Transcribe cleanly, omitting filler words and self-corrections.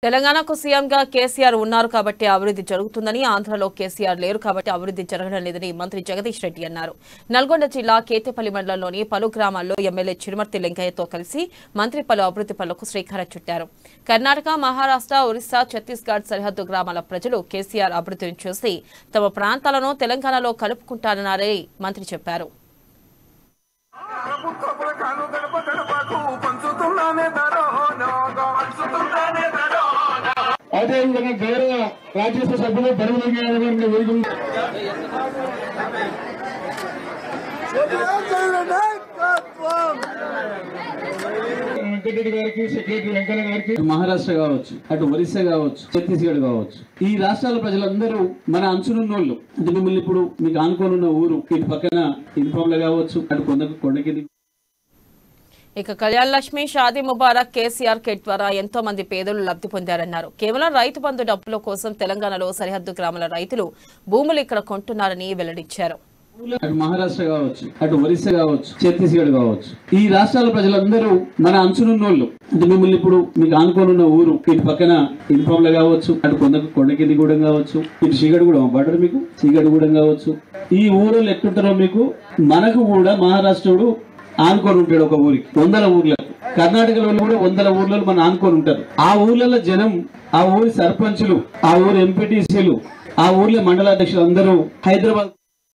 తెలంగాణకు సీఎంగా కేసీఆర్ ఉన్నారు కాబట్టి అభివృద్ధి జరుగుతుందని, ఆంధ్రలో కేసీఆర్ లేరు కాబట్టి అభివృద్ధి జరగడం లేదని మంత్రి జగదీష్ రెడ్డి అన్నారు. నల్గొండ జిల్లా కేతేపల్లి మండలంలోని పలు గ్రామాల్లో ఎమ్మెల్యే చిరుమర్తి లింగయ్యతో కలిసి మంత్రి పలు అభివృద్ధి పనులకు శ్రీకారం చుట్టారు. కర్ణాటక, మహారాష్ట్ర, ఒరిస్సా, ఛత్తీస్గఢ్ సరిహద్దు గ్రామాల ప్రజలు కేసీఆర్ అభివృద్ధిని చూసి తమ ప్రాంతాలను తెలంగాణలో కలుపుకుంటారన్నారని మంత్రి చెప్పారు. అదేవిధంగా గౌరవ రాజ్యసభ సభ్యులు వెంకటరెడ్డి గారికి, సెక్రటరీ వెంకన్న గారికి, మహారాష్ట్ర కావచ్చు, అటు ఒరిస్సా కావచ్చు, ఛత్తీస్గఢ్ కావచ్చు, ఈ రాష్ట్రాల ప్రజలందరూ మన అంచునున్నోళ్ళు. అంటే మిమ్మల్ని ఇప్పుడు మీకు ఆనుకోనున్న ఊరు ఇటు పక్కన ఇన్ఫామ్లో కావచ్చు, అటు కొండకింది. ఇక కళ్యాణ్ లక్ష్మి, షాదీ ముబారక్, కేసీఆర్ కిట్ ద్వారా ఎంతో మంది పేదలు లబ్ధి పొందారన్నారు. కేవలం రైతు బంధు డబ్బుల కోసం తెలంగాణలో సరిహద్దు గ్రామాల రైతులు భూములు ఇక్కడ కొంటున్నారని వెల్లడించారు. అటు మహారాష్ట్ర కావచ్చు, అటు ఒరిస్సా కావచ్చు, ఛత్తీస్గఢ్ కావచ్చు, ఈ రాష్ట్రాల ప్రజలందరూ మన అంచునున్నోళ్ళు. అంటే మిమ్మల్ని ఇప్పుడు మీకు ఆనుకోనున్న ఊరు ఇటు పక్కన ఇన్ఫామ్లో కావచ్చు, అటు కొండకిందిగూడెం కావచ్చు, ఇటు శ్రీగఢగూడెం బార్డర్ మీకు శ్రీగఢగూడెం కావచ్చు, ఈ ఊరు ఎట్టుంటారో మీకు మనకు కూడా మహారాష్ట్రుడు ఆనుకొని ఉంటాడు. ఒక ఊరికి 100 ఊర్లకు, కర్ణాటకలో కూడా 100 ఊర్లలో మన ఆనుకొని ఉంటారు. ఆ ఊర్లలో జనం, ఆ ఊరి సర్పంచులు, ఆ ఊరి ఎంపీటీసీలు, ఆ ఊర్లో మండలాధ్యక్షులు అందరూ హైదరాబాద్